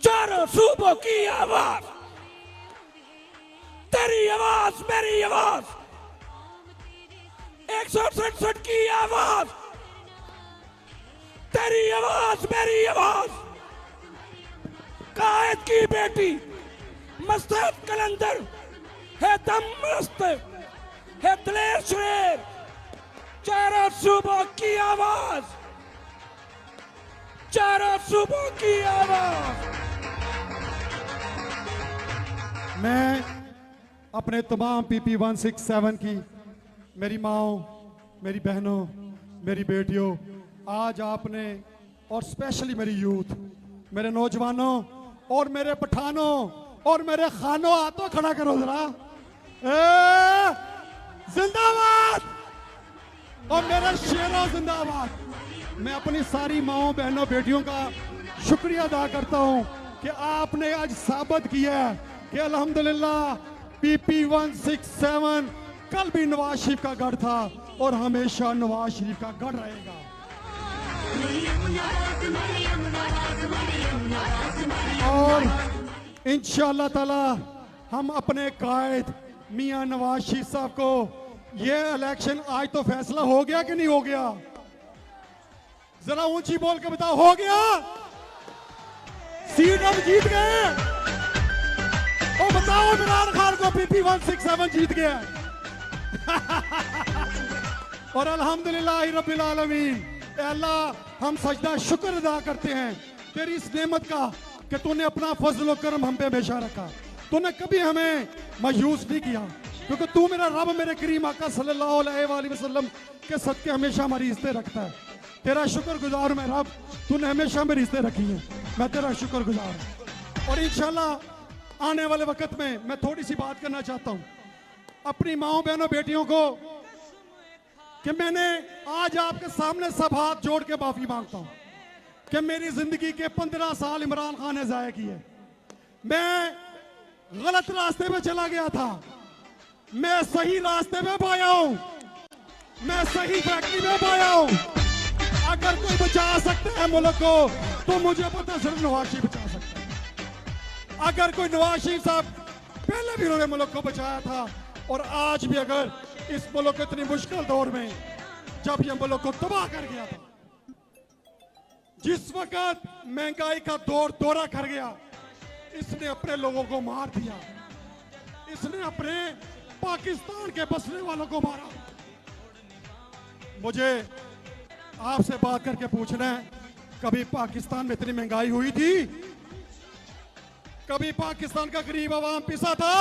चारों सूबों की आवाज, तेरी आवाज मेरी आवाज, 167 की आवाज, तेरी आवाज मेरी आवाज। कायद की बेटी मस्तहत कलंदर है, दम मस्त है दिलेर शेर, चारों सूबों की आवाज, चारों सूबों की आवाज। मैं अपने तमाम पीपी 167 की मेरी माओ, मेरी बहनों, मेरी बेटियों, आज आपने और स्पेशली मेरी यूथ, मेरे नौजवानों और मेरे पठानों और मेरे खानों, हाथों खड़ा करो जरा, जिंदाबाद और मेरे शेरों जिंदाबाद। मैं अपनी सारी माओ, बहनों, बेटियों का शुक्रिया अदा करता हूं कि आपने आज साबित किया है कि अल्हम्दुलिल्लाह पीपी 167 कल भी नवाज शरीफ का गढ़ था और हमेशा नवाज शरीफ का गढ़ रहेगा। और इंशाअल्लाह ताला हम अपने कायद मियां नवाज शरीफ साहब को, ये इलेक्शन आज तो फैसला हो गया कि नहीं हो गया? जरा ऊंची बोल के बताओ, हो गया? सीट हम जीत गए। और बताओ इमरान खान को पीपी 167 जीत गया। और अल्हम्दुलिल्लाह रब्बिल आलमीन, अल्लाह हम सजदा शुक्र अदा करते हैं तेरी इस नेमत का कि तूने अपना फजल और करम हम पे हमेशा रखा। तूने कभी हमें मायूस नहीं किया, क्योंकि तू मेरा रब, मेरे करीम आका सल्लल्लाहु अलैहि वसल्लम के सदके हमेशा हमारी इज्जतें रखता है। तेरा शुक्रगुजार मैं रब, तूने हमेशा मेरी इज्जतें रखी है, मैं तेरा शुक्रगुजार हूं। और इंशाल्लाह आने वाले वक्त में मैं थोड़ी सी बात करना चाहता हूं अपनी माओ, बहनों, बेटियों को, कि मैंने आज आपके सामने सब हाथ जोड़ के माफी मांगता हूं कि मेरी जिंदगी के 15 साल इमरान खान ने जाया किए। मैं गलत रास्ते पे चला गया था, मैं सही रास्ते पे पाया हूं, मैं सही फैक्ट्री में पाया हूं। अगर कोई बचा सकता है मुल्क को तो मुझे पता सिर्फ नवाज शरीफ बचा सकता है। अगर कोई नवाज शरीफ साहब पहले भी उन्होंने मुल्क को बचाया था, और आज भी अगर इस मुल्क के इतनी मुश्किल दौर में जब यह मुल्क को तबाह कर गया था, जिस वक्त महंगाई का दौरा कर गया, इसने अपने लोगों को मार दिया, इसने अपने पाकिस्तान के बसने वालों को मारा। मुझे आपसे बात करके पूछना है, कभी पाकिस्तान में इतनी महंगाई हुई थी? कभी पाकिस्तान का गरीब आवाम पिसा था?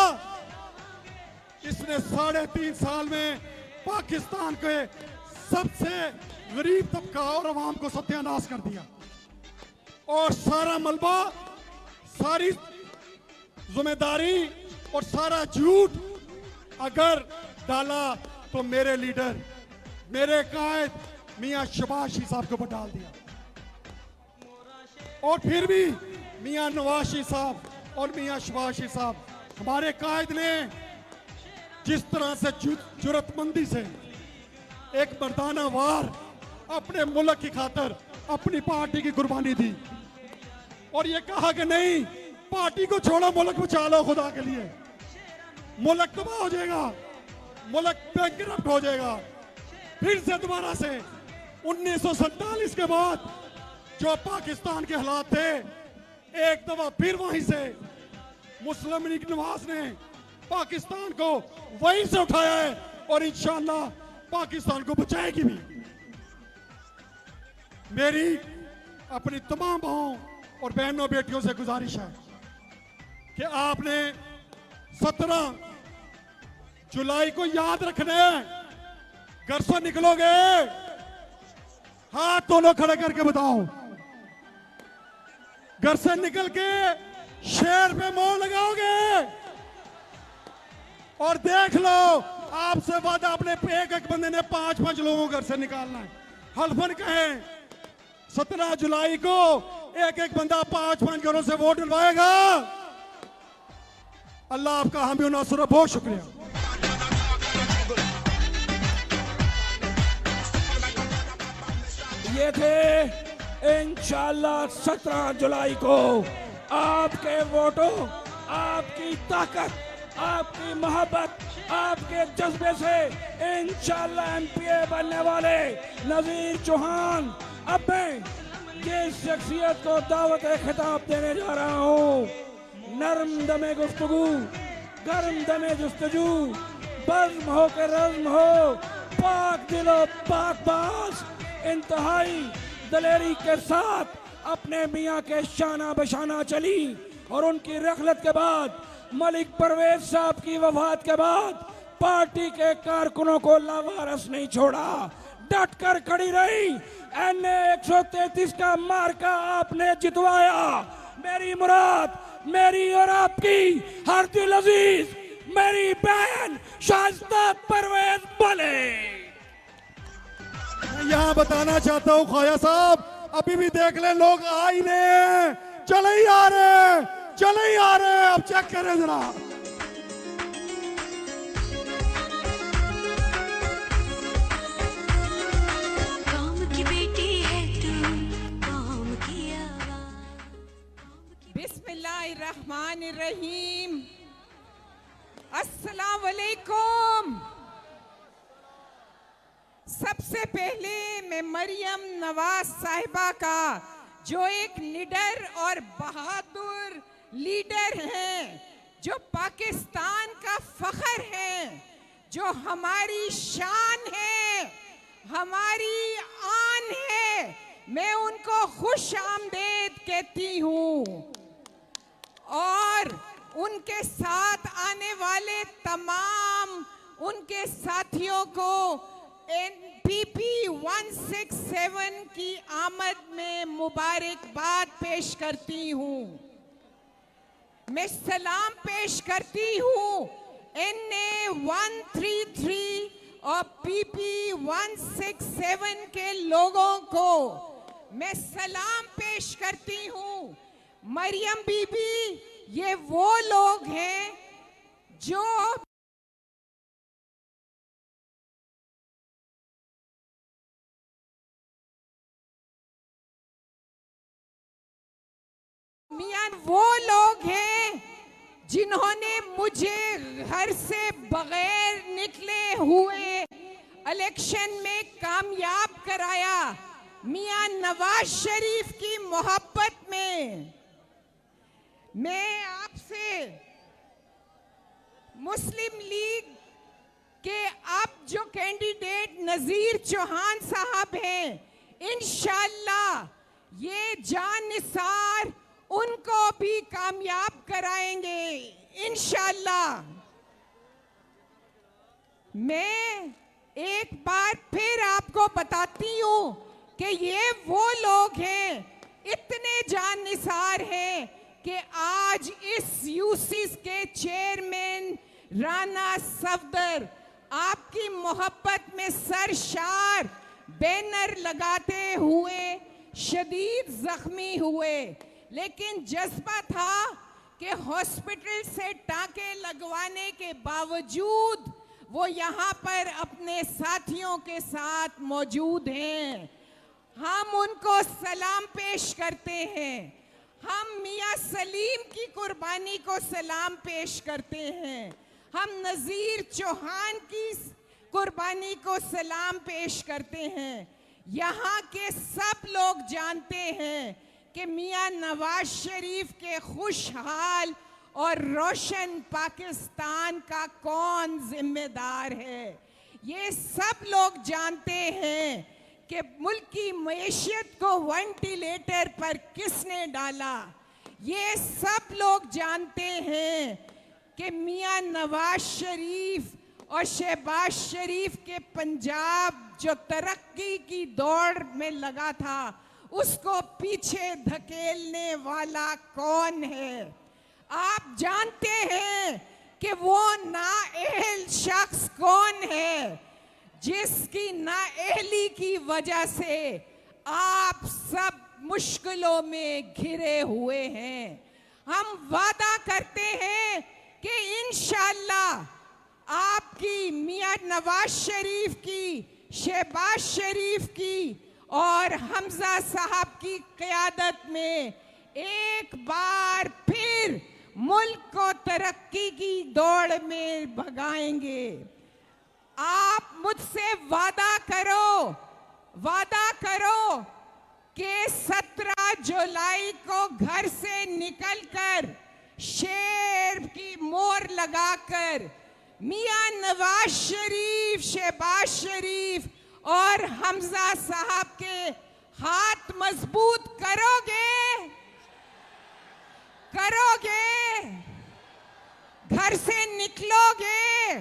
इसने 3.5 साल में पाकिस्तान के सबसे गरीब तबका और आवाम को सत्यानाश कर दिया, और सारा मलबा, सारी जिम्मेदारी और सारा झूठ अगर डाला तो मेरे लीडर, मेरे कायद मियां शहबाज शरीफ साहब के ऊपर डाल दिया। और फिर भी मियां नवाज शरीफ साहब और मियां शहबाज शरीफ साहब, हमारे कायद ने जिस तरह से जुर्रतमंदी से एक मर्दाना वार अपने मुल्क की खातिर अपनी पार्टी की कुर्बानी दी, और ये कहा कि नहीं, पार्टी को छोड़ो, मुल्क बचा लो खुदा के लिए। मुल्क तबाह हो जाएगा, मुल्क बैंकरप्ट हो जाएगा। फिर से दोबारा से 1947 के बाद जो पाकिस्तान के हालात थे, एक दफा फिर वहीं से मुस्लिम लीग नवाज ने पाकिस्तान को वहीं से उठाया है, और इंशाअल्लाह पाकिस्तान को बचाएगी भी। मेरी अपनी तमाम भाइयों और बहनों, बेटियों से गुजारिश है कि आपने 17 जुलाई को याद रखना है। घर से निकलोगे, हाथ दोनों खड़े करके बताओ, घर से निकल के शेर पे मोहर लगाओगे, और देख लो, आपसे वादा अपने एक बंदे ने 5-5 लोगों को घर से निकालना है। हल्फन कहें 17 जुलाई को एक बंदा 5-5 घरों से वोट डलवाएगा। अल्लाह आपका हामी नासुर, बहुत शुक्रिया। ये थे इंशाअल्लाह 17 जुलाई को आपके वोटों, आपकी ताकत, आपकी मोहब्बत, आपके जज्बे से इंशाल्लाह एमपीए बनने वाले नजीर चौहान, अब मैं जिस शख्सियत को दावत खिताब देने जा रहा हूँ, नरम दमे गुफ्तगू, गर्म दमे जुस्तजू, बज़्म हो के रज़्म हो, पाक दिलो पाक बाज, इंतहाई दलेरी के साथ अपने मियाँ के शाना बशाना चली और उनकी रखलत के बाद, मलिक परवेज साहब की वफात के बाद पार्टी के कारकुनों को लावारस नहीं छोड़ा, डट कर खड़ी रही। एनए 133 का मार्का आपने जितवाया। मेरी मुराद मेरी और आपकी हर दिल अजीज मेरी बहन शाइस्ता परवेज बने। मैं यहाँ बताना चाहता हूँ ख्वाजा साहब, अभी भी देख ले लोग आ ही रहे हैं, चले ही आ रहे हैं, चले ही आ रहे हैं। अब चेक करें जरा। कौम की बेटी है तू, कौम की आवाज़। बिस्मिल्लाहिर्रहमानिर्रहीम। अस्सलाम वालेकुम। सबसे पहले मैं मरियम नवाज साहिबा का, जो एक निडर और बहादुर लीडर हैं, जो पाकिस्तान का फख्र हैं, जो हमारी शान है, हमारी आन है, मैं उनको खुश आमदेद कहती हूँ। और उनके साथ आने वाले तमाम उनके साथियों को एनपीपी 167 की आमद में मुबारकबाद पेश करती हूँ। मैं सलाम पेश करती हूँ एनए 133 और पीपी 167 के लोगों को। मैं सलाम पेश करती हूँ। मरियम बीबी, ये वो लोग हैं जो मियां वो लोग हैं जिन्होंने मुझे घर से बगैर निकले हुए इलेक्शन में कामयाब कराया। मियां नवाज शरीफ की मोहब्बत में मैं आपसे मुस्लिम लीग के अब जो कैंडिडेट नजीर चौहान साहब हैं, इंशाअल्लाह ये जानिसार उनको भी कामयाब कराएंगे इंशाअल्लाह। मैं एक बार फिर आपको बताती हूँ कि ये वो लोग हैं, इतने जानिसार हैं कि आज इस यूसीस के चेयरमैन राना सफदर आपकी मोहब्बत में सरशार बैनर लगाते हुए शदीद जख्मी हुए, लेकिन जज्बा था कि हॉस्पिटल से टांके लगवाने के बावजूद वो यहाँ पर अपने साथियों के साथ मौजूद हैं। हम उनको सलाम पेश करते हैं। हम मियां सलीम की कुर्बानी को सलाम पेश करते हैं। हम नजीर चौहान की कुर्बानी को सलाम पेश करते हैं। यहाँ के सब लोग जानते हैं कि मियां नवाज शरीफ के खुशहाल और रोशन पाकिस्तान का कौन जिम्मेदार है। ये सब लोग जानते हैं कि मुल्क की मईशत को वेंटिलेटर पर किसने डाला। ये सब लोग जानते हैं कि मियां नवाज शरीफ और शहबाज शरीफ के पंजाब जो तरक्की की दौड़ में लगा था, उसको पीछे धकेलने वाला कौन है। आप जानते हैं कि वो नाअहल शख्स कौन है, जिसकी नाअहली की वजह से आप सब मुश्किलों में घिरे हुए हैं। हम वादा करते हैं कि इंशाअल्लाह आपकी मियां नवाज शरीफ की, शहबाज शरीफ की और हमजा साहब की क़यादत में एक बार फिर मुल्क को तरक्की की दौड़ में भगाएंगे। आप मुझसे वादा करो कि 17 जुलाई को घर से निकलकर शेर की मोहर लगाकर मियां नवाज शरीफ, शहबाज शरीफ और हमजा साहब के हाथ मजबूत करोगे? घर से निकलोगे?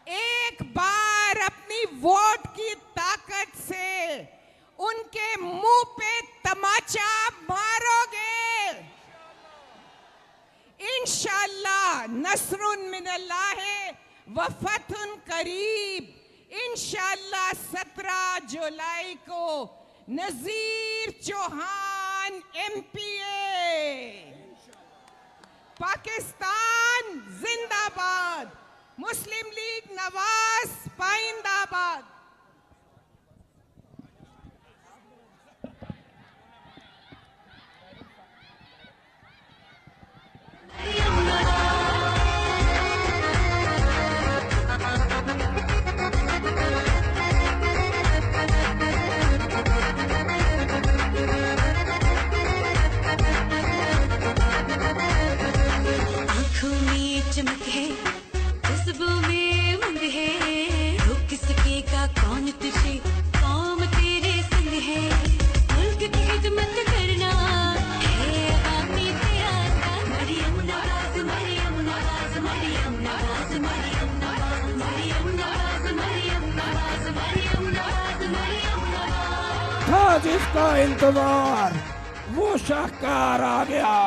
एक बार अपनी वोट की ताकत से उनके मुंह पे तमाचा मारोगे? इंशाअल्लाह नसरुन मिनल्लाह व फतहुन करीब। इंशाअल्लाह 17 जुलाई को नजीर चौहान MPA। पाकिस्तान जिंदाबाद, मुस्लिम लीग नवाज पाइंदाबाद। आँखों में चमक है, जज्बों में उमंग है, रोक सकेगा कौन तुझे, कौम तेरे संग है। मुल्क की खिदमत करना है आवामी तेरा काम। मरियम नवाज, मरियम नवाज, मरियम नवाज, मरियम नवाज, मरियम नवाज, मरियम नवाज, मरियम नवाज, मरियम नवाज। था जिसका इंतजार वो शाहकार आ गया।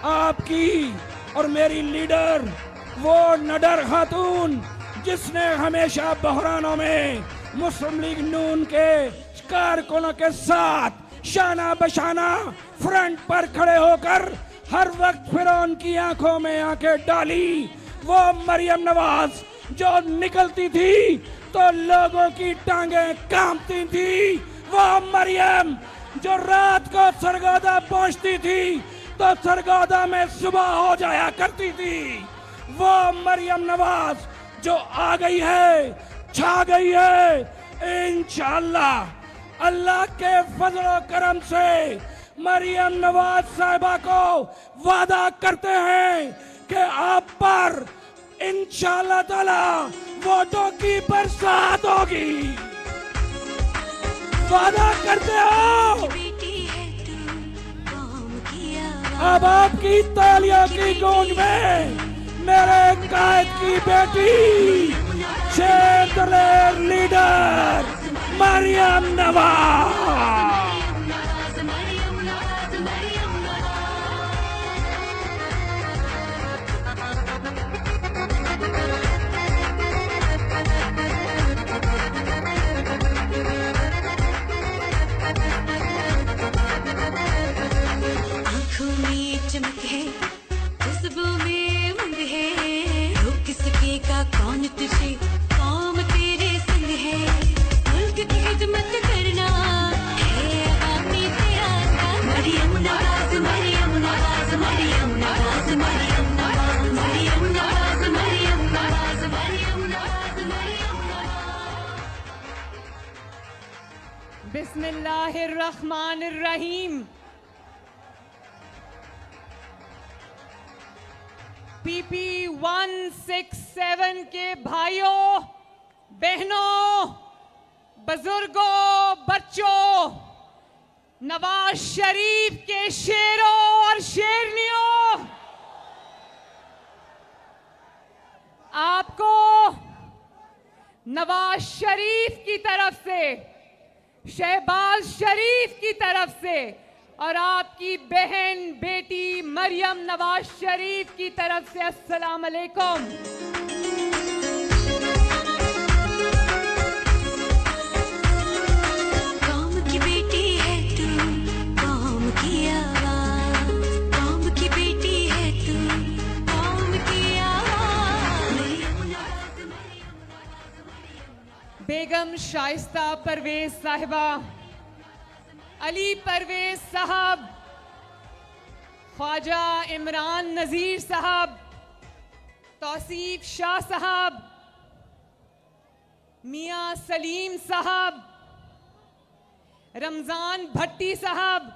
आपकी और मेरी लीडर वो नडर खातून जिसने हमेशा बहरानों में मुस्लिम लीग नून के कारकुनों के साथ शाना बशाना फ्रंट पर खड़े होकर हर वक्त फिरौन की आंखों में आंखें डाली। वो मरियम नवाज जो निकलती थी तो लोगों की टांगें कांपती थी। वो मरियम जो रात को सरगोदा पहुंचती थी तो सरगोदा में सुबह हो जाया करती थी। वो मरियम नवाज जो आ गई है, छा गई है। इंशाअल्लाह अल्लाह के फजल और करम से मरियम नवाज साहिबा को वादा करते हैं कि आप पर इंशाअल्लाह ताला वोटों की बरसात होगी। वादा करते हो? बेटी है तू, कौम की आवाज़। अब आपकी तालियों की गूंज में मेरे कायद की बेटी शेर दलेर लीडर मरियम नवाज। आँखों में चमक है, जज्बों में उमंग है, रोक सकेगा कौन तुझे, कौम तेरे संग है। मुल्क की खिदमत करना है आवामी तेरा काम। मरियम नवाज, मरियम नवाज, मरियम नवाज, मरियम नवाज, मरियम नवाज, मरियम नवाज, मरियम नवाज, मरियम नवाज। बिस्मिल्लाहिर्रहमानिर्रहीम। PP 167 के भाइयों, बहनों, बुजुर्गों, बच्चों, नवाज शरीफ के शेरों और शेरनियों, आपको नवाज शरीफ की तरफ से, शहबाज शरीफ की तरफ से और आपकी बहन बेटी मरियम नवाज शरीफ की तरफ से अस्सलाम अलैकुम। कौम की बेटी है तू, कौम की आवाज़। कौम की बेटी है तू, कौम की आवाज़। बेगम शाइस्ता परवेज साहिबा, अली परवेज साहब, ख्वाजा इमरान नजीर साहब, तौसीफ शाह साहब, मियां सलीम साहब, रमजान भट्टी साहब,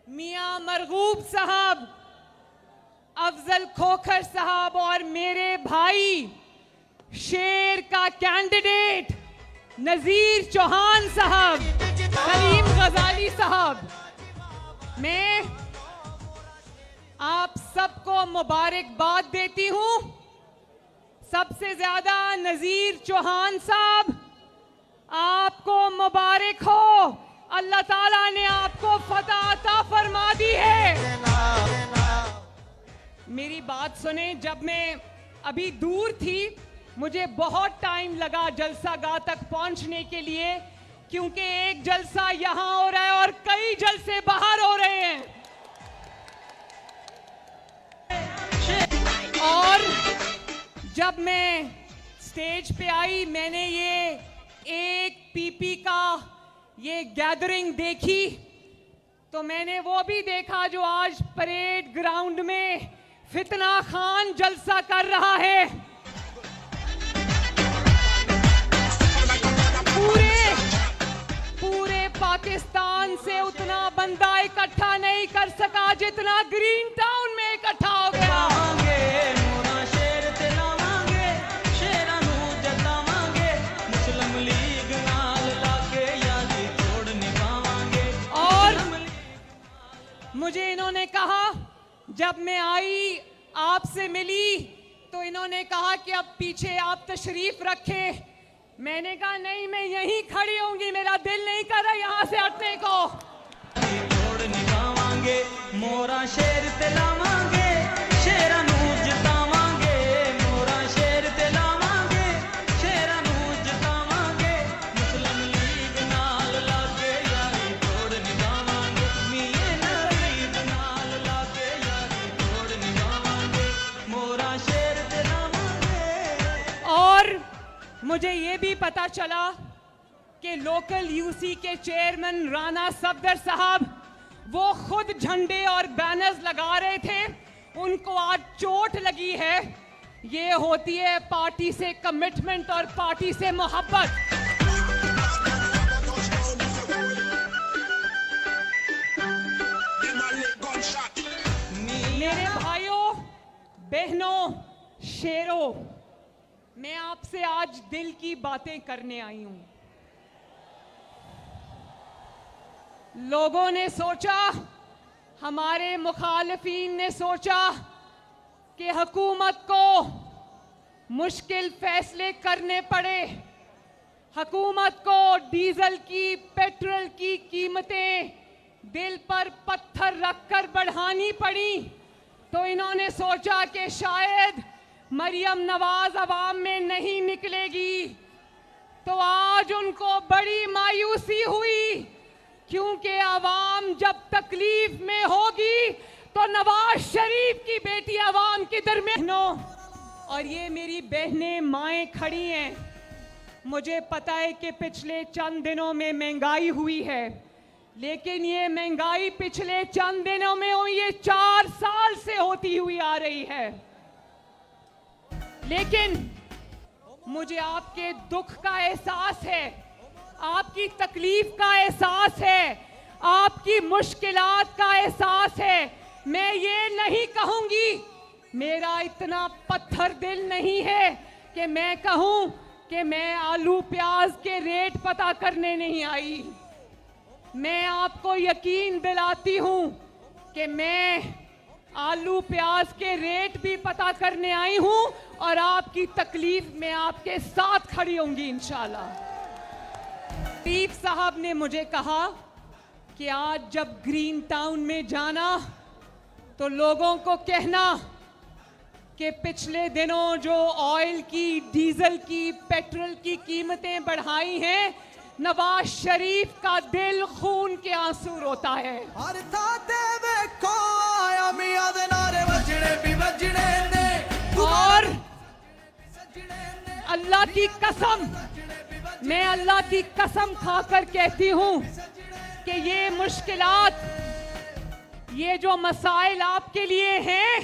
मियां मरगूब साहब, अफजल खोखर साहब और मेरे भाई शेर का कैंडिडेट नजीर चौहान साहब, सलीम गजाली साहब, मैं आप सबको मुबारकबाद देती हूं। सबसे ज्यादा नजीर चौहान साहब, आपको मुबारक हो, अल्लाह ताला ने आपको फतह अता फरमा दी है। मेरी बात सुने, जब मैं अभी दूर थी मुझे बहुत टाइम लगा जलसा गाह तक पहुंचने के लिए, क्योंकि एक जलसा यहां हो रहा है और कई जलसे बाहर हो रहे हैं। और जब मैं स्टेज पे आई, मैंने ये एक पीपी का ये गैदरिंग देखी, तो मैंने वो भी देखा जो आज परेड ग्राउंड में फितना खान जलसा कर रहा है। पूरे पाकिस्तान से उतना बंदा इकट्ठा नहीं कर सका जितना ग्रीन टाउन में इकट्ठा हो गया। और मुझे इन्होंने कहा, जब मैं आई आपसे मिली तो इन्होंने कहा कि अब पीछे आप तशरीफ रखें। मैंने कहा नहीं, मैं यहीं खड़ी होंगी, मेरा दिल नहीं कर रहा यहाँ से हटने को। मोरा शेर ते लावांगे, शेरा नू जितावांगे, मोरा शेर ते लावांगे, शेरा नू जितावांगे, मुस्लिम लीग नाल लागे यारी तोड़ निभावांगे, मिये लीग नाल लागे यारी तोड़ निभावांगे, मोरा शेर ते लावांगे। और मुझे ये भी पता चला कि लोकल यूसी के चेयरमैन राणा सफदर साहब वो खुद झंडे और बैनर्स लगा रहे थे, उनको आज चोट लगी है। ये होती है पार्टी से कमिटमेंट और पार्टी से मोहब्बत। मेरे भाइयों बहनों शेरों, मैं आपसे आज दिल की बातें करने आई हूं। लोगों ने सोचा, हमारे मुखालिफिन ने सोचा कि हुकूमत को मुश्किल फैसले करने पड़े, हुकूमत को डीजल की, पेट्रोल की कीमतें दिल पर पत्थर रखकर बढ़ानी पड़ी। तो इन्होंने सोचा कि शायद मरियम नवाज अवाम में नहीं निकलेगी। तो आज उनको बड़ी मायूसी हुई, क्योंकि अवाम जब तकलीफ में होगी तो नवाज शरीफ की बेटी अवाम की दरमियान। और ये मेरी बहनें माएँ खड़ी हैं, मुझे पता है कि पिछले चंद दिनों में महंगाई हुई है, लेकिन ये महंगाई पिछले चंद दिनों में हुई, ये 4 साल से होती हुई आ रही है। लेकिन मुझे आपके दुख का एहसास है, आपकी तकलीफ का एहसास है, आपकी मुश्किलात का एहसास है। मैं ये नहीं कहूंगी, मेरा इतना पत्थर दिल नहीं है कि मैं कहूं कि मैं आलू प्याज के रेट पता करने नहीं आई। मैं आपको यकीन दिलाती हूं कि मैं आलू प्याज के रेट भी पता करने आई हूं और आपकी तकलीफ में आपके साथ खड़ी होंगी इंशाल्लाह। लतीफ साहब ने मुझे कहा कि आज जब ग्रीन टाउन में जाना तो लोगों को कहना कि पिछले दिनों जो ऑयल की, डीजल की, पेट्रोल की कीमतें बढ़ाई हैं, नवाज शरीफ का दिल खून के आंसू रोता है। और अल्लाह की कसम, मैं अल्लाह की कसम खाकर कहती हूं कि ये मुश्किलात, ये जो मसाइल आपके लिए हैं,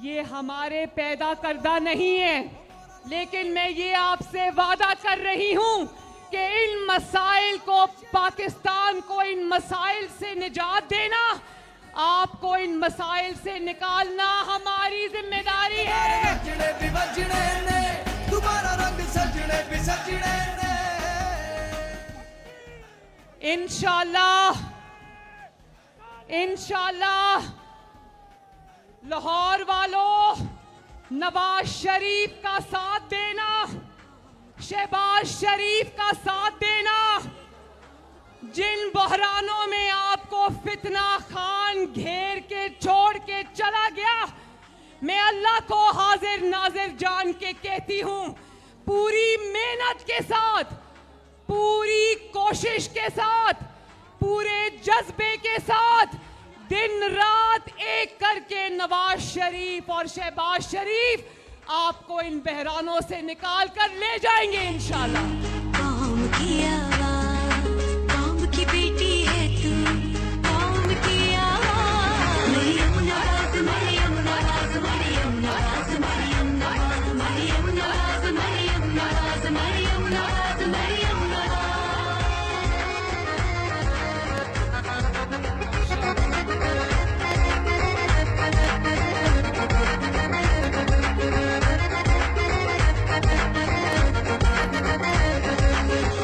ये हमारे पैदा करदा नहीं है, लेकिन मैं ये आपसे वादा कर रही हूं कि इन मसाइल को, पाकिस्तान को इन मसाइल से निजात देना, आपको इन मसाइल से निकालना हमारी जिम्मेदारी है। इंशाअल्लाह लाहौर वालों, नवाज शरीफ का साथ देना, शहबाज शरीफ का साथ देना। जिन बहरानों में आपको फितना खान घेर के छोड़ के चला गया, मैं अल्लाह को हाजिर नाजिर जान के कहती हूं, पूरी मेहनत के साथ, पूरी कोशिश के साथ, पूरे जज्बे के साथ, दिन रात एक करके नवाज शरीफ और शहबाज शरीफ आपको इन बहरानों से निकाल कर ले जाएंगे इंशाल्लाह। कौम की आवाज़, कौम की बेटी है तू, कौम की आवाज़। मरियम नवाज, मरियम नवाज, मरियम नवाज, मरियम नवाज, मरियम नवाज, मरियम नवाज, मरियम नवाज, मरियम नवाज।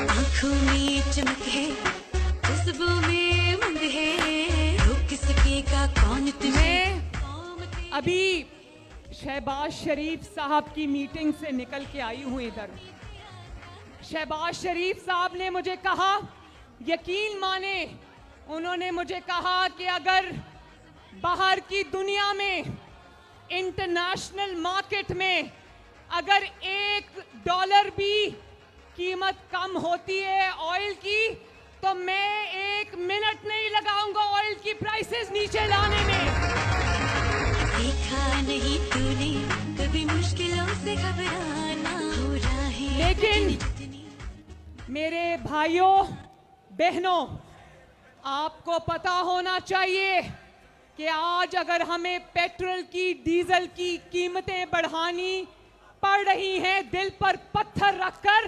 आँखों में चमक है, जज्बों में उमंग है, रोक सकेगा कौन तुम्हें। अभी शहबाज शरीफ साहब की मीटिंग से निकल के आई हूं इधर। शहबाज शरीफ साहब ने मुझे कहा, यकीन माने, उन्होंने मुझे कहा कि अगर बाहर की दुनिया में, इंटरनेशनल मार्केट में अगर $1 भी कीमत कम होती है ऑयल की, तो मैं 1 मिनट नहीं लगाऊंगा ऑयल की प्राइसेस नीचे लाने में। देखा नहीं तूने कभी मुश्किलों से घबराना, हो रहा है लेकिन मेरे भाइयों बहनों, आपको पता होना चाहिए कि आज अगर हमें पेट्रोल की, डीजल की कीमतें बढ़ानी पड़ रही हैं दिल पर पत्थर रखकर,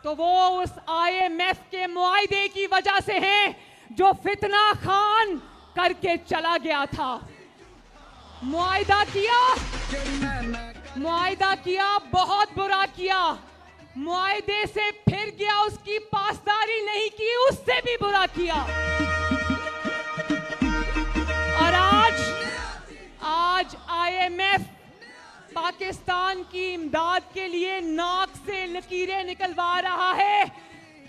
तो वो उस IMF के मुआहदे की वजह से हैं जो फितना खान करके चला गया था। मुआहदा किया, बहुत बुरा किया, मुआहदे से फिर गया, उसकी पासदारी नहीं की, उससे भी बुरा किया। और आज IMF पाकिस्तान की इमदाद के लिए नाक से लकीरें निकलवा रहा है,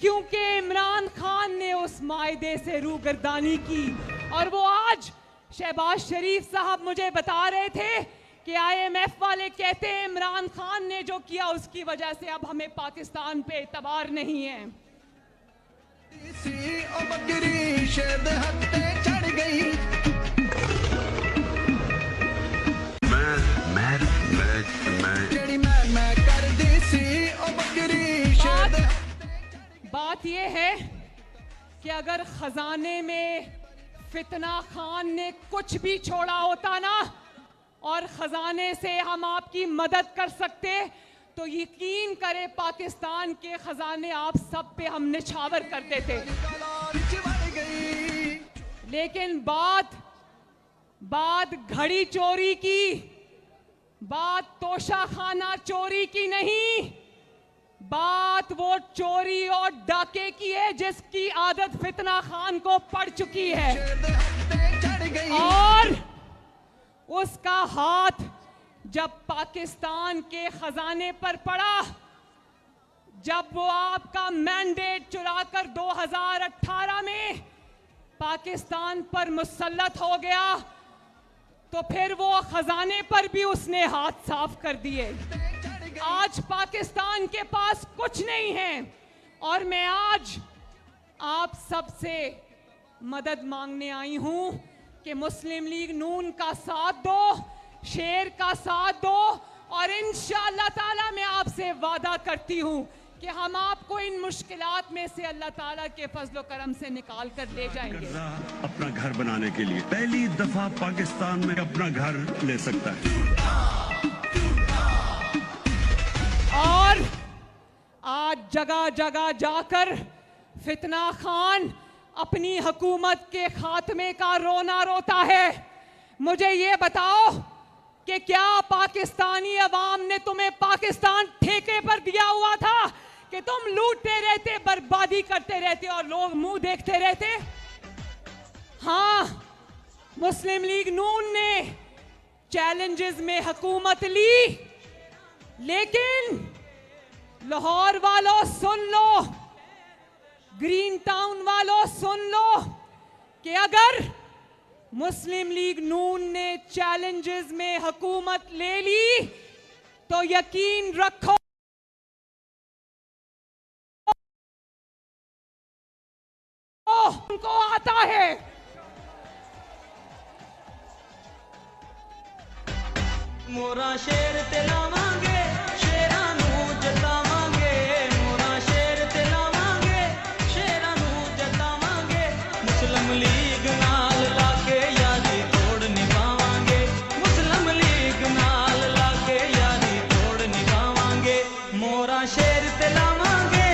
क्योंकि इमरान खान ने उस मायदे से रूगर्दानी की। और वो आज शहबाज शरीफ साहब मुझे बता रहे थे कि IMF वाले कहते हैं इमरान खान ने जो किया उसकी वजह से अब हमें पाकिस्तान पे एतबार नहीं है। बात यह है कि अगर खजाने में फितना खान ने कुछ भी छोड़ा होता ना, और खजाने से हम आपकी मदद कर सकते, तो यकीन करें पाकिस्तान के खजाने आप सब पे हम निछावर कर देते। लेकिन बात घड़ी चोरी की, बात तोशाखाना चोरी की नहीं, बात वो चोरी और डाके की है जिसकी आदत फितना खान को पड़ चुकी है। और उसका हाथ जब पाकिस्तान के खजाने पर पड़ा, जब वो आपका मैंडेट चुराकर 2018 में पाकिस्तान पर मुसल्लत हो गया, तो फिर वो खजाने पर भी उसने हाथ साफ कर दिए। आज पाकिस्तान के पास कुछ नहीं है, और मैं आज आप सबसे मदद मांगने आई हूं कि मुस्लिम लीग नून का साथ दो, शेर का साथ दो, और इंशाअल्लाह ताला मैं आपसे वादा करती हूं कि हम आपको इन मुश्किलात में से अल्लाह ताला के फजलो करम से निकाल कर ले जाएंगे। कर्जा अपना घर बनाने के लिए पहली दफा पाकिस्तान में अपना घर ले सकता है। और आज जगह जगह जाकर फितना खान अपनी हुकूमत के खात्मे का रोना रोता है। मुझे ये बताओ कि क्या पाकिस्तानी अवाम ने तुम्हें पाकिस्तान ठेके पर दिया हुआ था कि तुम लूटते रहते, बर्बादी करते रहते और लोग मुंह देखते रहते? हाँ, मुस्लिम लीग नून ने चैलेंजेस में हुकूमत ली, लेकिन लाहौर वालों सुन लो, ग्रीन टाउन वालों सुन लो कि अगर मुस्लिम लीग नून ने चैलेंजेस में हुकूमत ले ली तो यकीन रखो उनको आता है। मोरा शेर ते लावांगे, शेरां नूं जतावांगे। मोरा शेर ते लावांगे, शेरां नूं जतावांगे। मुस्लिम लीग नाल लाके यारी तोड़ निभावांगे। मुस्लिम लीग नाल लाके यारी तोड़ निभावांगे। मोरा शेर ते लावांगे,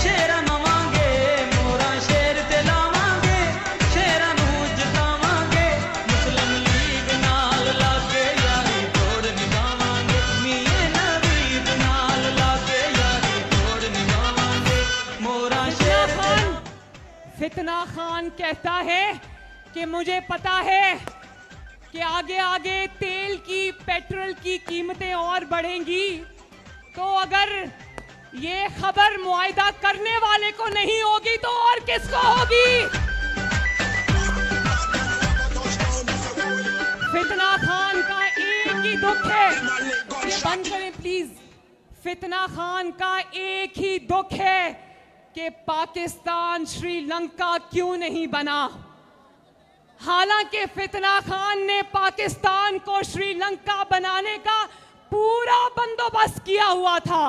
शेरां नवांगे। मोरा शेर ते लावांगे, शेरां नूं जतावांगे। मुस्लिम लीग नाल लाके यारी तोड़ निभावांगे। मियां नवीद नाल लाके यारी तोड़ निभावांगे। मोरा शेर फितना खान कहता है कि मुझे पता है कि आगे आगे तेल की, पेट्रोल की कीमतें और बढ़ेंगी, तो अगर ये खबर मुआयदा करने वाले को नहीं होगी तो और किसको होगी? फितना खान का एक ही दुख है, ये बंद करें प्लीज। फितना खान का एक ही दुख है कि पाकिस्तान श्रीलंका क्यों नहीं बना। हालांकि फितना खान ने पाकिस्तान को श्रीलंका बनाने का पूरा बंदोबस्त किया हुआ था,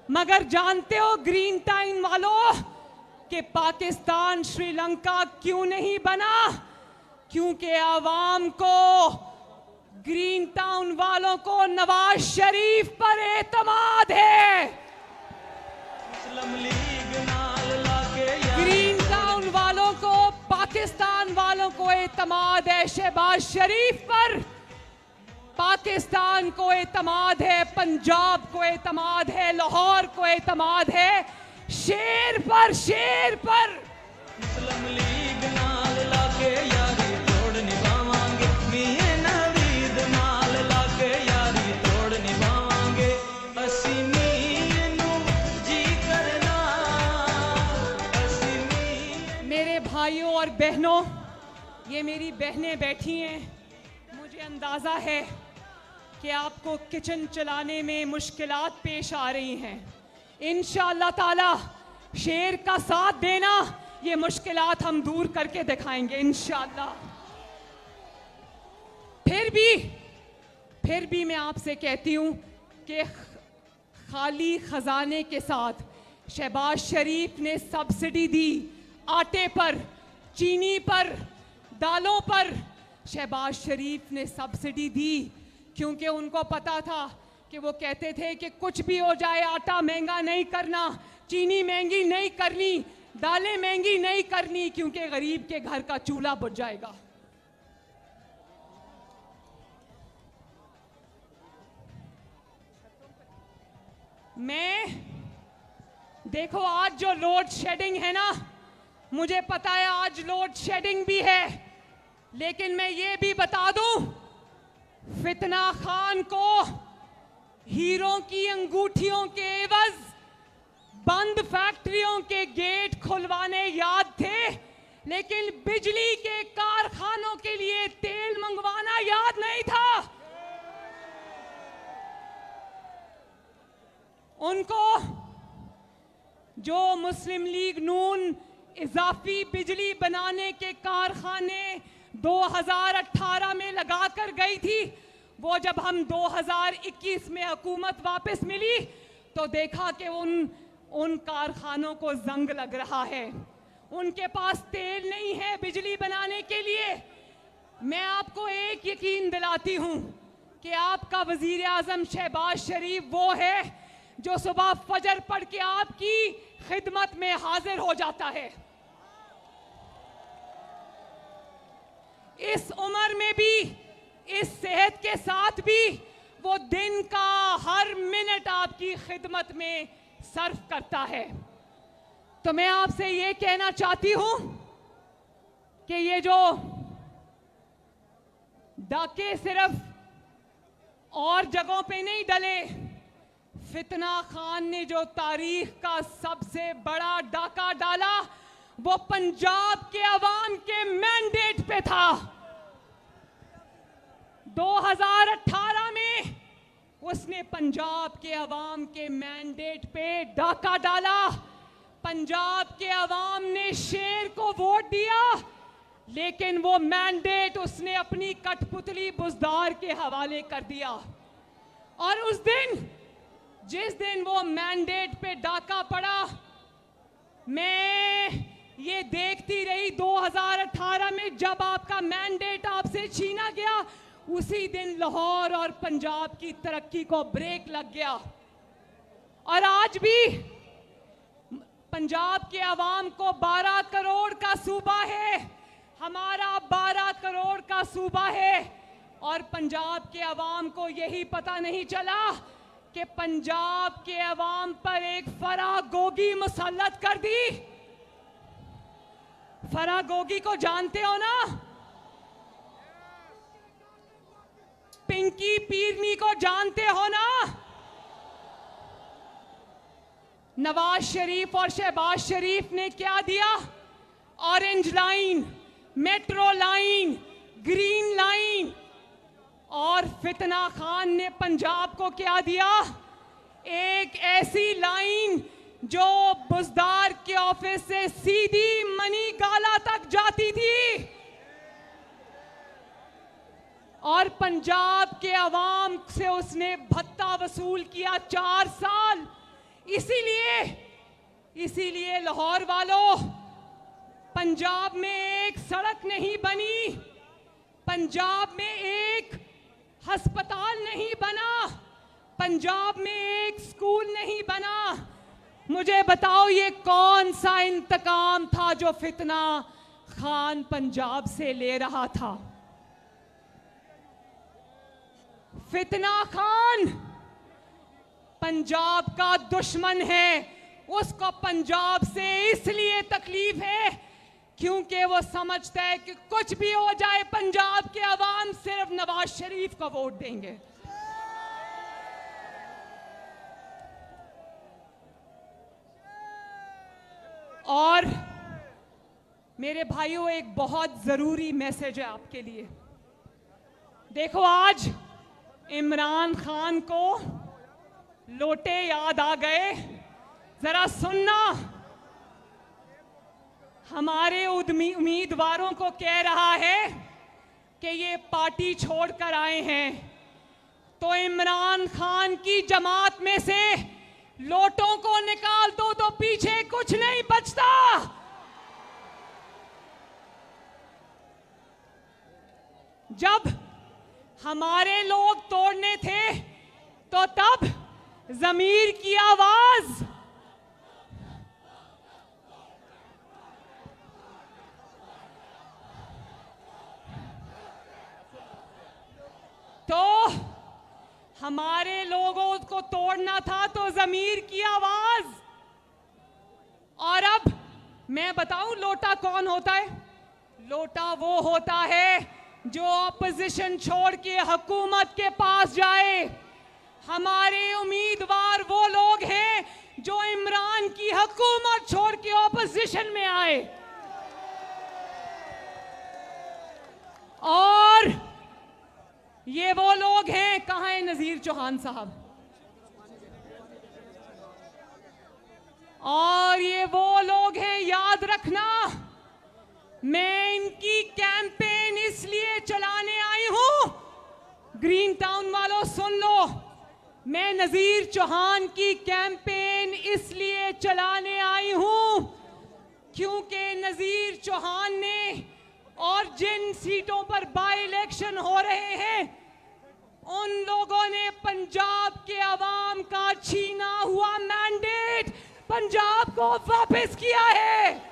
मगर जानते हो ग्रीन टाउन वालों कि पाकिस्तान श्रीलंका क्यों नहीं बना? क्योंकि आवाम को, ग्रीन टाउन वालों को नवाज शरीफ पर एतमाद है। मुस्लिम लीग नाल लाके यारी ग्रीन टाउन वालों को, पाकिस्तान वालों को एतमाद है शहबाज शरीफ पर, पाकिस्तान को एतमाद है, पंजाब को एतमाद है, लाहौर को एतमाद है, शेर पर, शेर पर। मुस्लिम लीग नाल लाके यारी तोड़ निभावांगे। मियां नवीद नाल लाके यारी तोड़ निभावांगे। असी मियां नूं जी करना, असी मियां। मेरे भाइयों और बहनों, ये मेरी बहनें बैठी हैं, मुझे अंदाज़ा है कि आपको किचन चलाने में मुश्किलात पेश आ रही हैं। इंशाअल्लाह ताला शेर का साथ देना, ये मुश्किलात हम दूर करके दिखाएंगे इंशाअल्लाह। फिर भी मैं आपसे कहती हूँ कि खाली खजाने के साथ शहबाज शरीफ ने सब्सिडी दी आटे पर, चीनी पर, दालों पर। शहबाज शरीफ ने सब्सिडी दी क्योंकि उनको पता था कि वो कहते थे कि कुछ भी हो जाए, आटा महंगा नहीं करना, चीनी महंगी नहीं करनी, दालें महंगी नहीं करनी, क्योंकि गरीब के घर का चूल्हा बुझ जाएगा। देखो आज जो लोड शेडिंग है ना, मुझे पता है आज लोड शेडिंग भी है, लेकिन मैं ये भी बता दूं, फितना खान को हीरों की अंगूठियों के एवज बंद फैक्ट्रियों के गेट खुलवाने याद थे, लेकिन बिजली के कारखानों के लिए तेल मंगवाना याद नहीं था। उनको जो मुस्लिम लीग नून इजाफी बिजली बनाने के कारखाने 2018 में लगा कर गई थी, वो जब हम 2021 में हुकूमत वापस मिली तो देखा कि उन कारखानों को जंग लग रहा है, उनके पास तेल नहीं है बिजली बनाने के लिए। मैं आपको एक यकीन दिलाती हूं कि आपका वजीर आजम शहबाज शरीफ वो है जो सुबह फजर पढ़ के आपकी खिदमत में हाजिर हो जाता है। इस उम्र में भी, इस सेहत के साथ भी वो दिन का हर मिनट आपकी खिदमत में सर्व करता है। तो मैं आपसे ये कहना चाहती हूं कि ये जो डाके सिर्फ और जगहों पे नहीं डले, फितना खान ने जो तारीख का सबसे बड़ा डाका डाला वो पंजाब के अवाम के मैंडेट पे था। 2018 में उसने पंजाब के अवाम के मैंडेट पे डाका डाला। पंजाब के अवाम ने शेर को वोट दिया, लेकिन वो मैंडेट उसने अपनी कठपुतली बुजदार के हवाले कर दिया। और उस दिन, जिस दिन वो मैंडेट पे डाका पड़ा, मैं ये देखती रही 2018 में जब आपका मैंडेट आपसे छीना गया, उसी दिन लाहौर और पंजाब की तरक्की को ब्रेक लग गया। और आज भी पंजाब के अवाम को 12 करोड़ का सूबा है, हमारा 12 करोड़ का सूबा है, और पंजाब के अवाम को यही पता नहीं चला कि पंजाब के अवाम पर एक फराह गोगी मुसल्लत कर दी। फराह गोगी को जानते हो ना? पिंकी पीरनी को जानते हो ना? नवाज शरीफ और शहबाज शरीफ ने क्या दिया? Orange line, metro line, green line. और फितना खान ने पंजाब को क्या दिया? एक ऐसी लाइन जो बुजदार के ऑफिस से सीधी मनी गाला तक जाती थी। और पंजाब के अवाम से उसने भत्ता वसूल किया 4 साल। इसीलिए लाहौर वालों, पंजाब में एक सड़क नहीं बनी, पंजाब में एक अस्पताल नहीं बना, पंजाब में एक स्कूल नहीं बना। मुझे बताओ ये कौन सा इंतकाम था जो फितना खान पंजाब से ले रहा था? फितना खान पंजाब का दुश्मन है। उसको पंजाब से इसलिए तकलीफ है क्योंकि वो समझता है कि कुछ भी हो जाए पंजाब के अवाम सिर्फ नवाज शरीफ को वोट देंगे। और मेरे भाइयों, एक बहुत जरूरी मैसेज है आपके लिए। देखो, आज इमरान खान को लोटे याद आ गए। जरा सुनना, हमारे उम्मीदवारों को कह रहा है कि ये पार्टी छोड़कर आए हैं, तो इमरान खान की जमात में से लोटों को निकाल दो तो पीछे कुछ नहीं बचता। जब हमारे लोग तोड़ने थे तो तब जमीर की आवाज, तो हमारे लोगों को तोड़ना था तो जमीर की आवाज। और अब मैं बताऊं लोटा कौन होता है? लोटा वो होता है जो ऑपोजिशन छोड़ के हुकूमत के पास जाए। हमारे उम्मीदवार वो लोग हैं जो इमरान की हुकूमत छोड़ के ऑपोजिशन में आए। और ये वो लोग हैं, कहां है नजीर चौहान साहब? और ये वो लोग हैं, याद रखना, मैं इनकी कैंपेन इसलिए चलाने आई हूं। ग्रीन टाउन वालों सुन लो, मैं मैं नजीर चौहान की कैंपेन इसलिए चलाने आई हूं क्योंकि नजीर चौहान ने और जिन सीटों पर बाई इलेक्शन हो रहे हैं उन लोगों ने पंजाब के अवाम का छीना हुआ मैंडेट पंजाब को वापस किया है।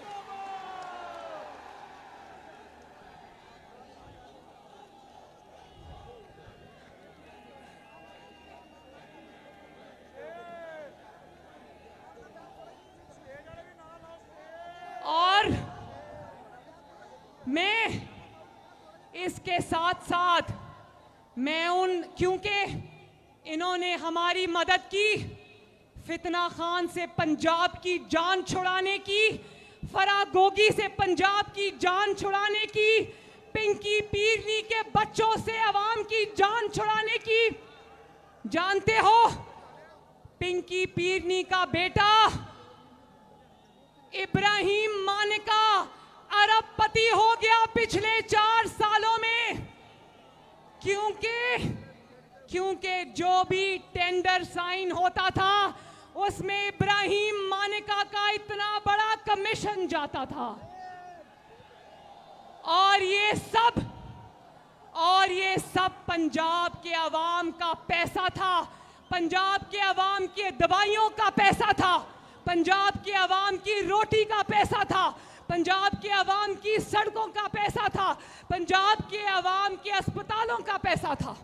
और मैं इसके साथ साथ क्योंकि इन्होंने हमारी मदद की, फितना खान से पंजाब की जान छुड़ाने की, फराह गोगी से पंजाब की जान छुड़ाने की, पिंकी पीरनी के बच्चों से अवाम की जान छुड़ाने की। जानते हो पिंकी पीरनी का बेटा इब्राहिम मानिका अरबपति हो गया पिछले 4 सालों में, क्योंकि जो भी टेंडर साइन होता था उसमें इब्राहिम मानिका का इतना बड़ा कमीशन जाता था। और ये सब पंजाब के अवाम का पैसा था, पंजाब के अवाम के दवाइयों का पैसा था, पंजाब के अवाम की रोटी का पैसा था, पंजाब के अवाम की सड़कों का पैसा था, पंजाब के अवाम के अस्पतालों का पैसा था।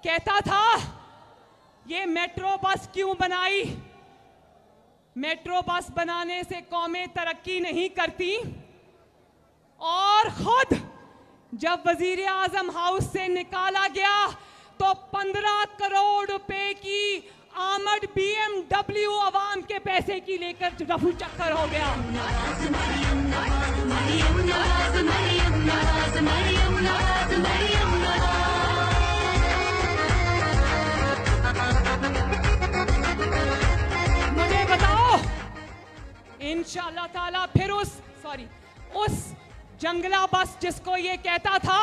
कहता था ये मेट्रो बस क्यों बनाई? मेट्रो बस बनाने से कौमें तरक्की नहीं करती। और खुद जब वजीर आजम हाउस से निकाला गया तो 15 करोड़ रुपए की आमद BMW अवाम के पैसे की लेकर रफू चक्कर हो गया। मुझे बताओ इंशाअल्लाह ताला फिर उस जंगला बस जिसको ये कहता था,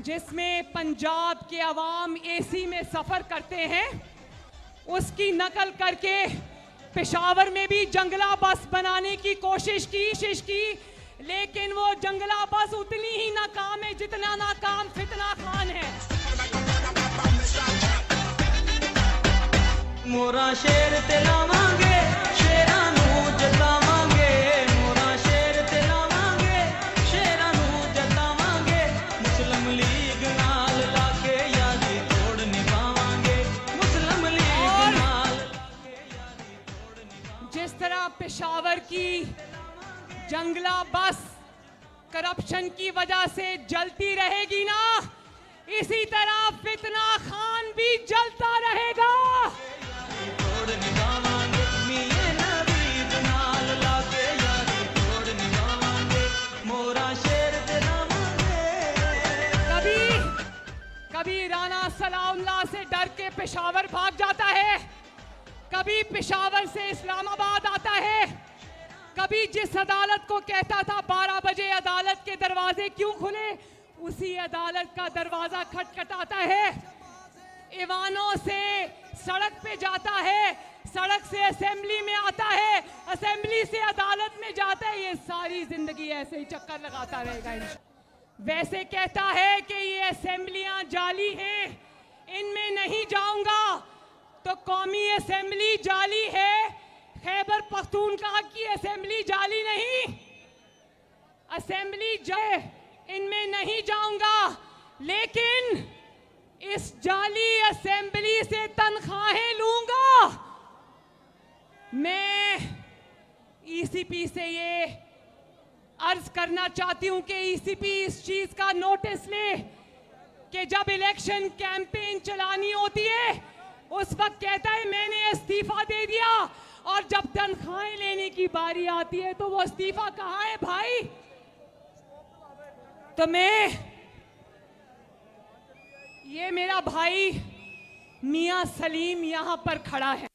जिसमें पंजाब के अवाम AC में सफर करते हैं, उसकी नकल करके पेशावर में भी जंगला बस बनाने की कोशिश की, लेकिन वो जंगला बस उतनी ही नाकाम है जितना नाकाम फितना खान है। मोरा शेर ते लावांगे, शेरां नूं जतावांगे, मोरा शेर ते लावांगे, शेरां नूं जतावांगे, मुस्लिम लीग नाल लाके यारी तोड़ निभावांगे, मुस्लिम लीग नाल लाके यारी तोड़ निभावांगे। जिस तरह पेशावर की जंगला बस करप्शन की वजह से जलती रहेगी ना, इसी तरह फितना खान भी जलता रहेगा। तोड़ निभावांगे, मियां नवीद नाल लाके यारी तोड़ निभावांगे, मोरा शेर ते लावांगे। कभी राणा सलाउल्लाह से डर के पेशावर भाग जाता है, कभी पेशावर से इस्लामाबाद आता है, कभी जिस अदालत को कहता था 12 बजे अदालत के दरवाजे क्यों खुले, उसी अदालत का दरवाजा खटखटाता है। ईवानों से सड़क पे जाता है, सड़क से असेंबली में आता है, असेंबली से अदालत में जाता है। ये सारी जिंदगी ऐसे ही चक्कर लगाता रहेगा। वैसे कहता है कि ये असेंबलियां जाली हैं, इनमें नहीं जाऊंगा, तो कौमी असेंबली जाली है, खैबर पख्तूनख्वा की असेंबली जाली नहीं, असेंबली इनमें नहीं जाऊंगा, लेकिन इस जाली असेंबली से तनख्वाहें लूंगा। मैं ECP से ये अर्ज करना चाहती हूं कि ECP इस चीज का नोटिस ले कि जब इलेक्शन कैंपेन चलानी होती है उस वक्त कहता है मैंने इस्तीफा दे दिया, और जब तनख्वाहें लेने की बारी आती है तो वो इस्तीफा कहाँ है भाई? तो ये मेरा भाई मियां सलीम यहां पर खड़ा है।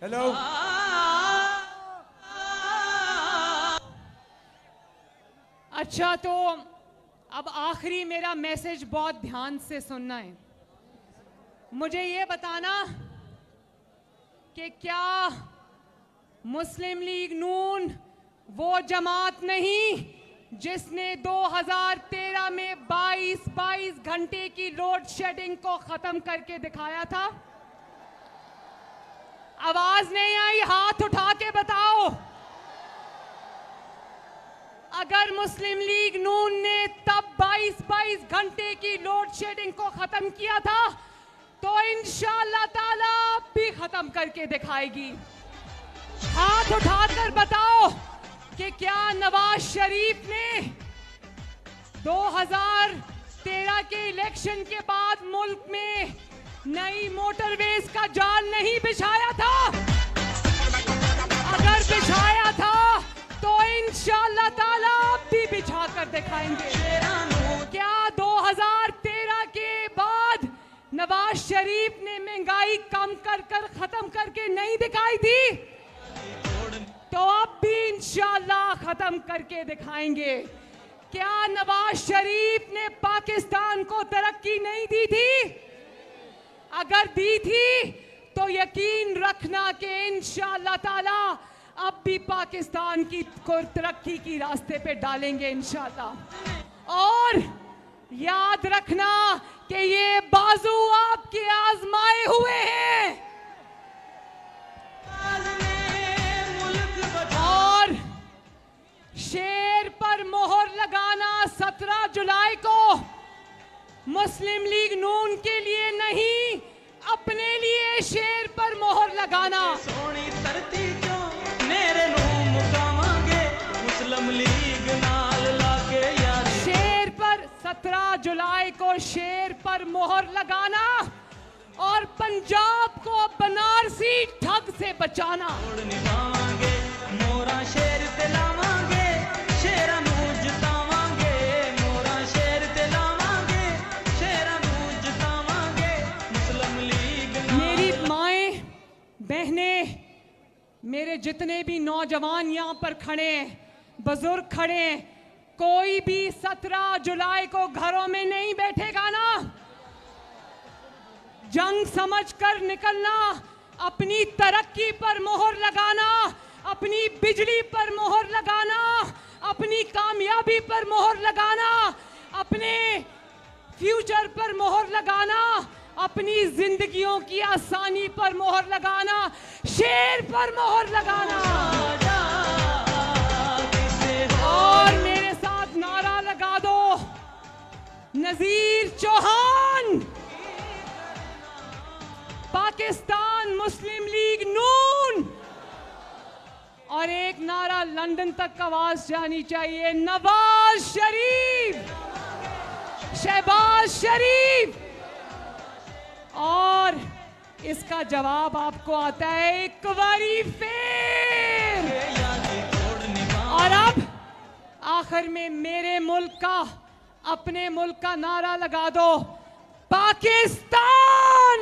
हेलो। अच्छा, तो अब आखिरी मेरा मैसेज बहुत ध्यान से सुनना है। मुझे ये बताना कि क्या मुस्लिम लीग नून वो जमात नहीं जिसने 2013 में 22 घंटे की लोड शेडिंग को खत्म करके दिखाया था? आवाज नहीं आई, हाथ उठा के बताओ। अगर मुस्लिम लीग नून ने तब 22 घंटे की लोड शेडिंग को खत्म किया था तो इंशाअल्लाह ताला अब भी खत्म करके दिखाएगी। हाथ उठाकर बताओ कि क्या नवाज शरीफ ने 2013 के इलेक्शन के बाद मुल्क में नई मोटरवेज का जाल नहीं बिछाया था? अगर बिछाया था तो इंशाअल्लाह ताला अब भी बिछा कर दिखाएंगे। क्या 2013 के बाद नवाज शरीफ ने महंगाई कम कर खत्म करके नहीं दिखाई थी? तो अब भी इंशाअल्लाह खत्म करके दिखाएंगे। क्या नवाज शरीफ ने पाकिस्तान को तरक्की नहीं दी थी? अगर दी थी तो यकीन रखना कि इंशाअल्लाह ताला अब भी पाकिस्तान की को तरक्की की रास्ते पे डालेंगे इंशाअल्लाह। और याद रखना कि ये बाजू आपके आजमाए हुए हैं और शेर पर मोहर लगाना 17 जुलाई को मुस्लिम लीग नून के लिए नहीं, अपने लिए शेर पर मोहर लगाना। सोनी धरती चो मेरे नू मुकावांगे मुस्लिम लीग नाल लाके यारी। शेर पर 17 जुलाई को शेर पर मोहर लगाना और पंजाब को बनारसी ठग से बचाना। निभावांगे मोरा शेर ते लावांगे शेरा नू जितावांगे। मोरा शेर ते लावांगे शेरा नू जितावांगे मुस्लिम लीग नाल। मेरी माएं, बहनें, मेरे जितने भी नौजवान यहाँ पर खड़े हैं, बुजुर्ग खड़े हैं, कोई भी 17 जुलाई को घरों में नहीं बैठेगा ना। जंग समझकर निकलना, अपनी तरक्की पर मोहर लगाना, अपनी बिजली पर मोहर लगाना, अपनी कामयाबी पर मोहर लगाना, अपने फ्यूचर पर मोहर लगाना, अपनी जिंदगियों की आसानी पर मोहर लगाना, शेर पर मोहर लगाना। और मेरे साथ नारा लगा दो, नजीर चौहान, पाकिस्तान मुस्लिम लीग नून। और एक नारा लंदन तक आवाज जानी चाहिए, नवाज शरीफ, शहबाज शरीफ। और इसका जवाब आपको आता है एक बारी फिर। और अब आखिर में मेरे मुल्क का, अपने मुल्क का नारा लगा दो, पाकिस्तान।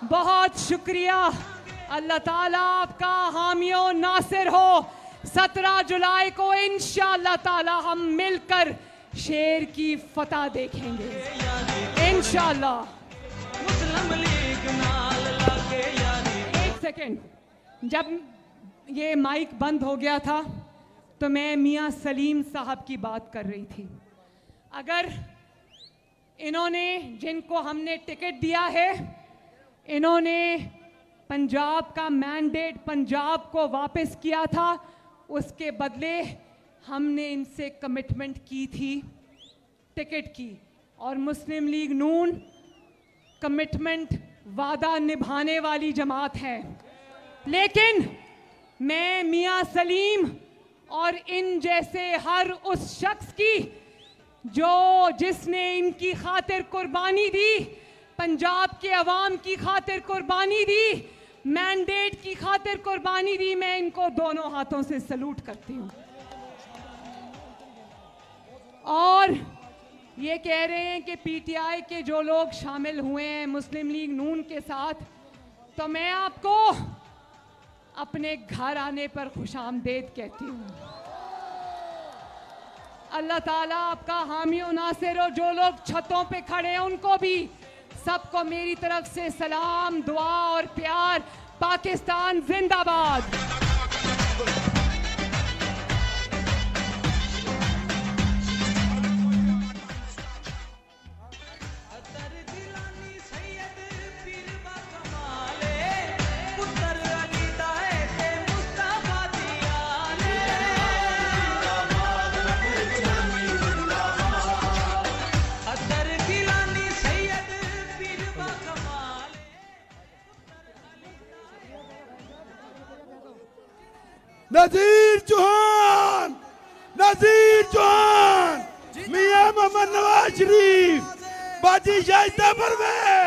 बहुत शुक्रिया, अल्लाह ताला आपका हामियो नासिर हो। 17 जुलाई को इंशाअल्लाह ताला हम मिलकर शेर की फतह देखेंगे इंशाअल्लाह। मुस्लिम लीग नाल लाके यारी। एक सेकेंड, जब ये माइक बंद हो गया था तो मैं मियां सलीम साहब की बात कर रही थी। अगर इन्होंने, जिनको हमने टिकट दिया है, इन्होंने पंजाब का मैंडेट पंजाब को वापस किया था, उसके बदले हमने इनसे कमिटमेंट की थी टिकट की। और मुस्लिम लीग नून कमिटमेंट, वादा निभाने वाली जमात है। लेकिन मैं मियां सलीम और इन जैसे हर उस शख्स की जिसने इनकी खातिर कुर्बानी दी, पंजाब के अवाम की खातिर कुर्बानी दी, मैंडेट की खातिर कुर्बानी दी, मैं इनको दोनों हाथों से सलूट करती हूँ। और ये कह रहे हैं कि पीटीआई के जो लोग शामिल हुए हैं मुस्लिम लीग नून के साथ, तो मैं आपको अपने घर आने पर खुशामदेद कहती हूँ। अल्लाह ताला आपका हामी और नासिर, और जो लोग छतों पे खड़े हैं उनको भी, सबको मेरी तरफ से सलाम, दुआ और प्यार। पाकिस्तान जिंदाबाद। नजीर चौहान, नजीर चौहान, मियां मोहम्मद नवाज शरीफ, बाजी शाइस्ता परवेज।